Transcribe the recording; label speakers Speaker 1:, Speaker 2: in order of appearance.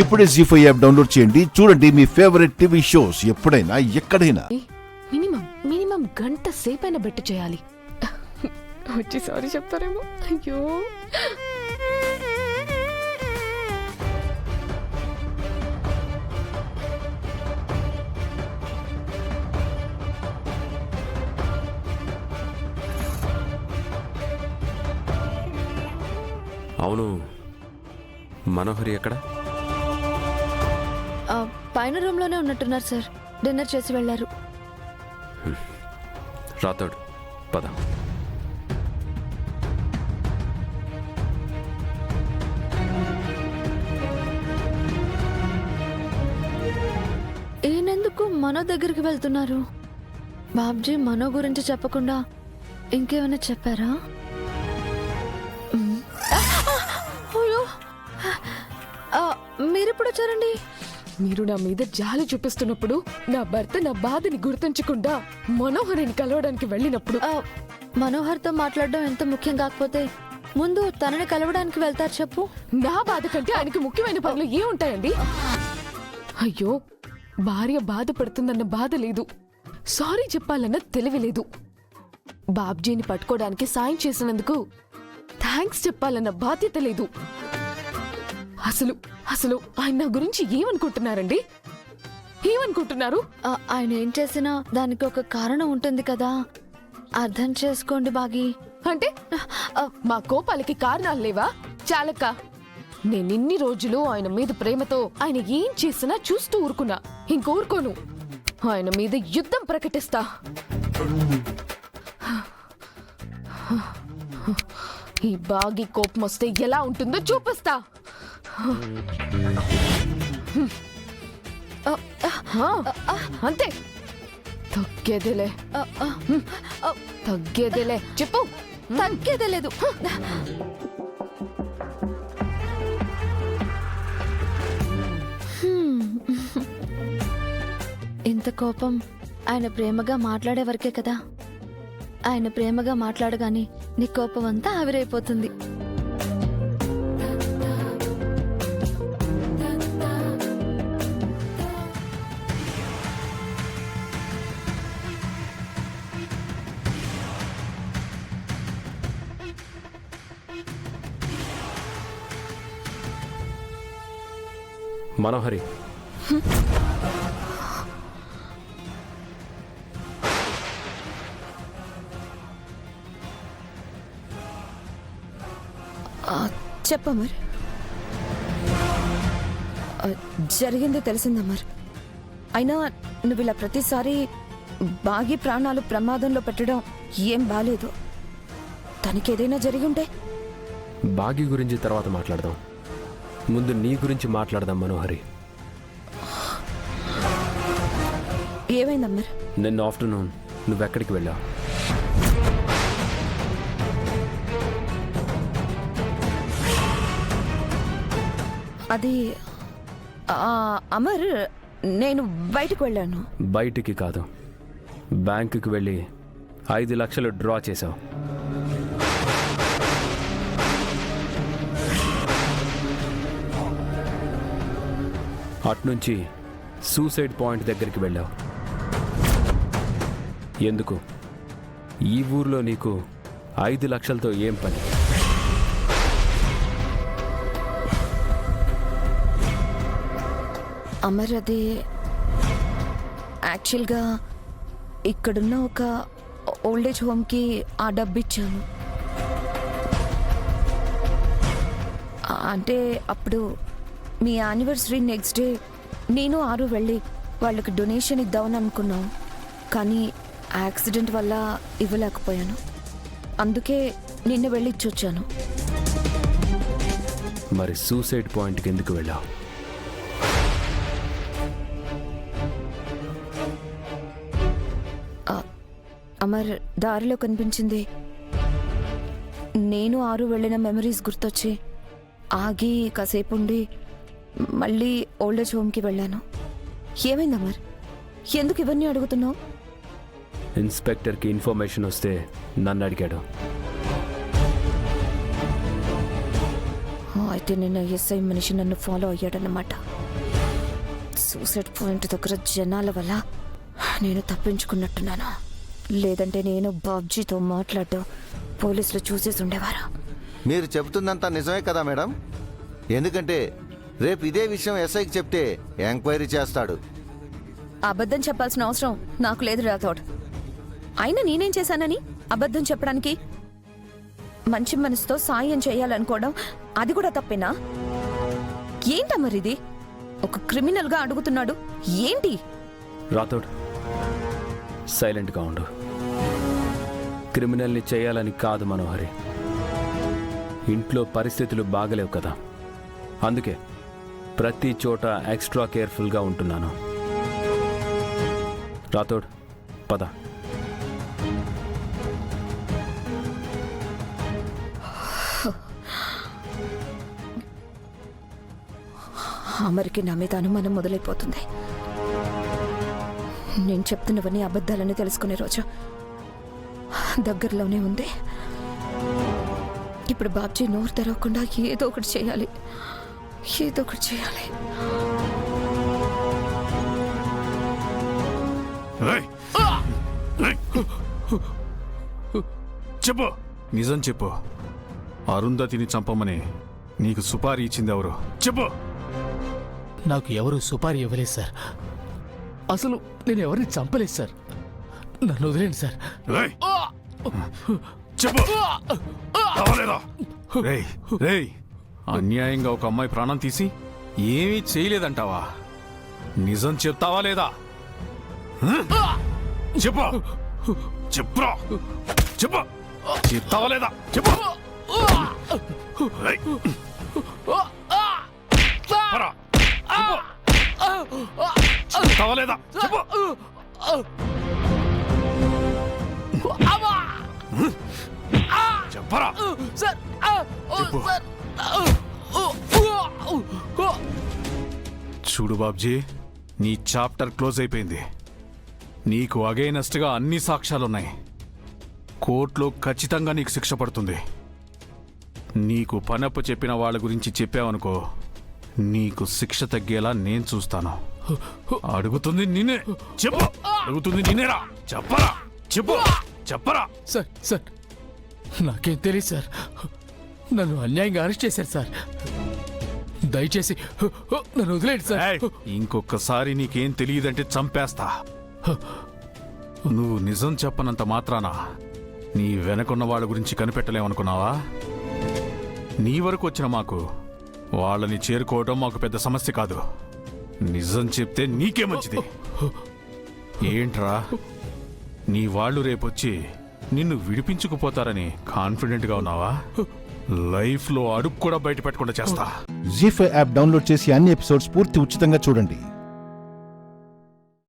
Speaker 1: ఇప్పుడే జీ5 app download చేయండి. చూడండి మీ ఫేవరెట్ టీవీ షోస్ ఎప్పుడైనా ఎక్కడైనా.
Speaker 2: మినిమం గంట సేపైనా బెట్టు చేయాలి. వచ్చి సారీ చెప్తారేమో. అయ్యో
Speaker 3: అవును, మనోహరి ఎక్కడ?
Speaker 4: పైన రూమ్ లోనే ఉన్నట్టున్నారు సార్. డిన్నర్ చేసి వెళ్లారు.
Speaker 3: రాతోడు పద.
Speaker 4: ఈయనెందుకు మనో దగ్గరికి వెళ్తున్నారు? బాబ్జీ మనో గురించి చెప్పకుండా ఇంకేమైనా చెప్పారా? అయ్యో, మీరెప్పుడు వచ్చారండి?
Speaker 2: మీరు నా మీద జాలి చూపిస్తున్నప్పుడు, నా భర్త నా బాధని గుర్తుంచకుండా మనోహరిని కలవడానికి వెళ్ళినప్పుడు.
Speaker 4: మనోహర్తో మాట్లాడడం ఎంత ముఖ్యం కాకపోతే ముందు తనని కలవడానికి వెళ్తారు చెప్పు.
Speaker 2: నా బాధ కంటే ఆయనకి ముఖ్యమైన పనులు ఏముంటాయండి? అయ్యో, భార్య బాధపడుతుందన్న బాధ లేదు, సారీ చెప్పాలన్న తెలివి లేదు, బాబ్జీని పట్టుకోవడానికి సాయం చేసినందుకు థ్యాంక్స్ చెప్పాలన్న బాధ్యత లేదు. అసలు అసలు ఆయన నా గురించి ఏమనుకుంటున్నారండి? ఏమనుకుంటున్నారు?
Speaker 4: ఆయన ఏం చేసినా దానికి ఒక కారణం ఉంటుంది కదా, అర్థం చేసుకోండి బాగి.
Speaker 2: అంటే మా కోపాలకి కారణాలు లేవా? చాలక్క, నేనిన్ని రోజులు ఆయన మీద ప్రేమతో ఆయన ఏం చేసినా చూస్తూ ఊరుకున్నా. ఇంకోరుకోను, ఆయన మీద యుద్ధం ప్రకటిస్తా. ఈ బాగి కోపం వస్తే ఎలా ఉంటుందో చూపిస్తా. అంతే, తగ్గేదేలే తగ్గేదేలే. చెప్పు.
Speaker 4: తగ్గేదే లేదు. ఇంత కోపం ఆయన ప్రేమగా మాట్లాడే వరకే కదా. ఆయన ప్రేమగా మాట్లాడగానే నీ కోపం అంతా ఆవిరైపోతుంది.
Speaker 3: మనోహరి,
Speaker 5: చెప్పమ్మర్. జరిగింది తెలిసిందమ్మర్. అయినా నువ్వు ఇలా ప్రతిసారి బాగి ప్రాణాలు ప్రమాదంలో పెట్టడం ఏం బాలేదు. తనకేదైనా జరిగి ఉంటే?
Speaker 3: బాగి గురించి తర్వాత మాట్లాడదాం, ముందు నీ గురించి మాట్లాడదాం. మనోహరి,
Speaker 5: ఏమైందమ్మర్?
Speaker 3: నిన్న ఆఫ్టర్నూన్ నువ్వెక్కడికి వెళ్ళావు?
Speaker 5: అది అమర్, నేను బయటకు వెళ్ళాను.
Speaker 3: బయటికి కాదు, బ్యాంకుకి వెళ్ళి 5 లక్షలు డ్రా చేశావు. అట్నుంచి సూసైడ్ పాయింట్ దగ్గరికి వెళ్ళావు. ఎందుకు? ఈ ఊర్లో నీకు 5 లక్షలతో ఏం పని?
Speaker 5: అమర్, అది యాక్చువల్గా ఇక్కడున్న ఒక ఓల్డేజ్ హోమ్కి ఆ డబ్బు ఇచ్చాను. అంటే అప్పుడు మీ యానివర్సరీ నెక్స్ట్ డే నేను ఆరు వెళ్ళి వాళ్ళకి డొనేషన్ ఇద్దామని అనుకున్నాం. కానీ యాక్సిడెంట్ వల్ల ఇవ్వలేకపోయాను. అందుకే నిన్న వెళ్ళి ఇచ్చొచ్చాను.
Speaker 3: మరి సూసైడ్ పాయింట్కి ఎందుకు వెళ్ళావు?
Speaker 5: అమర్, దారిలో కనిపించింది. నేను ఆరు వెళ్ళిన మెమరీస్ గుర్తొచ్చి ఆగి కాసేపు ఉండి మళ్ళీ ఓల్డేజ్ హోమ్కి వెళ్ళాను. ఏమైంది అమర్? ఎందుకు ఇవన్నీ అడుగుతున్నావు?
Speaker 3: ఇన్స్పెక్టర్కి ఇన్ఫర్మేషన్ వస్తే నన్ను అడిగాడు.
Speaker 5: అయితే నిన్న ఎస్ఐ మనిషి నన్ను ఫాలో అయ్యాడన్నమాట. సూసైడ్ పాయింట్ దగ్గర జనాల వల్ల నేను తప్పించుకున్నట్టున్నాను. లేదంటే నేను బాబ్జీతో మాట్లాడడం పోలీసులు చూసేసి ఉండేవారు.
Speaker 6: మీరు చెబుతుందంతా నిజమే కదా మేడం? ఎందుకంటే రేపు ఇదే విషయం ఎస్ఐకి చెప్తే ఎంక్వైరీ చేస్తాడు.
Speaker 5: అబద్ధం చెప్పాల్సిన అవసరం నాకు లేదు రాథోడ్. అయినా నేనేం చేశానని అబద్ధం చెప్పడానికి? మంచి మనసుతో సాయం చేయాలనుకోవడం అది కూడా తప్పేనా? ఏంటా మరిది? ఒక క్రిమినల్ గా అడుగుతున్నాడు ఏంటి?
Speaker 3: రాథోడ్, సైలెంట్గా ఉండు. క్రిమినల్ని చేయాలని కాదు మనోహరి, ఇంట్లో పరిస్థితులు బాగలేవు కదా, అందుకే ప్రతి చోట ఎక్స్ట్రా కేర్ఫుల్గా ఉంటున్నాను. రాథోడ్, పద.
Speaker 5: అమరికి నా మీద అనుమానం మొదలైపోతుంది. నేను చెప్తున్నవన్నీ అబద్ధాలని తెలుసుకునే రోజు దగ్గరలోనే ఉంది. ఇప్పుడు బాబ్జీ నోరు తెరవకుండా ఏదో ఒకటి చేయాలి.
Speaker 7: చెప్పు, నిజం చెప్పు. అరుంధతిని చంపమని నీకు సుపారీ ఇచ్చింది ఎవరు? చెప్పు.
Speaker 8: నాకు ఎవరు సుపారీ ఇవ్వలేదు సార్. అసలు నేను ఎవరిని చంపలేదు సార్. నన్ను వదిలేండి సార్.
Speaker 7: చెప్పు. కావాలేదా? రేయ్, అన్యాయంగా ఒక అమ్మాయి ప్రాణం తీసి ఏమీ చేయలేదంటావా? నిజం చెప్తావా లేదా? చెప్పు. చెప్పురా. చెప్పు. చెప్తావా లేదా? చెప్పు. చెప్పరా. చెప్తావా లేదా? చెప్పు. చెప్పరా. చెప్పు. చూడు బాబ్జీ, నీ చాప్టర్ క్లోజ్ అయిపోయింది. నీకు అగైనెస్ట్గా అన్ని సాక్ష్యాలున్నాయి. కోర్టులో ఖచ్చితంగా నీకు శిక్ష పడుతుంది. నీకు పనప్పు చెప్పిన వాళ్ళ గురించి చెప్పావనుకో, నీకు శిక్ష తగ్గేలా నేను చూస్తాను. అడుగుతుంది నిన్నే. చెప్పు. అడుగుతుంది నిన్నేరా. చెప్పరా. చెప్పు. చెప్పరా.
Speaker 8: సార్ నాకేం తెలియదు సార్. నన్ను అన్యాయంగా అరెస్ట్ చేశారు సార్. దయచేసి నన్ను వదిలేండి సార్.
Speaker 7: ఇంకొకసారి నీకేం తెలియదంటే చంపేస్తా. నువ్వు నిజం చెప్పనంత మాత్రాన నీ వెనకున్న వాళ్ళ గురించి కనిపెట్టలేమనుకున్నావా? నీ వరకు వచ్చిన మాకు వాళ్ళని చేరుకోవడం మాకు పెద్ద సమస్య కాదు. నిజం చెప్తే నీకే మంచిది. ఏంట్రా, నీ వాళ్ళు రేపొచ్చి నిన్ను విడిపించుకుపోతారని కాన్ఫిడెంట్గా ఉన్నావా? లైఫ్లో అడుగు కూడా బయట పెట్టకుండా చేస్తా.
Speaker 1: జీ5 యాప్ డౌన్లోడ్ చేసి అన్ని ఎపిసోడ్స్ పూర్తి ఉచితంగా చూడండి.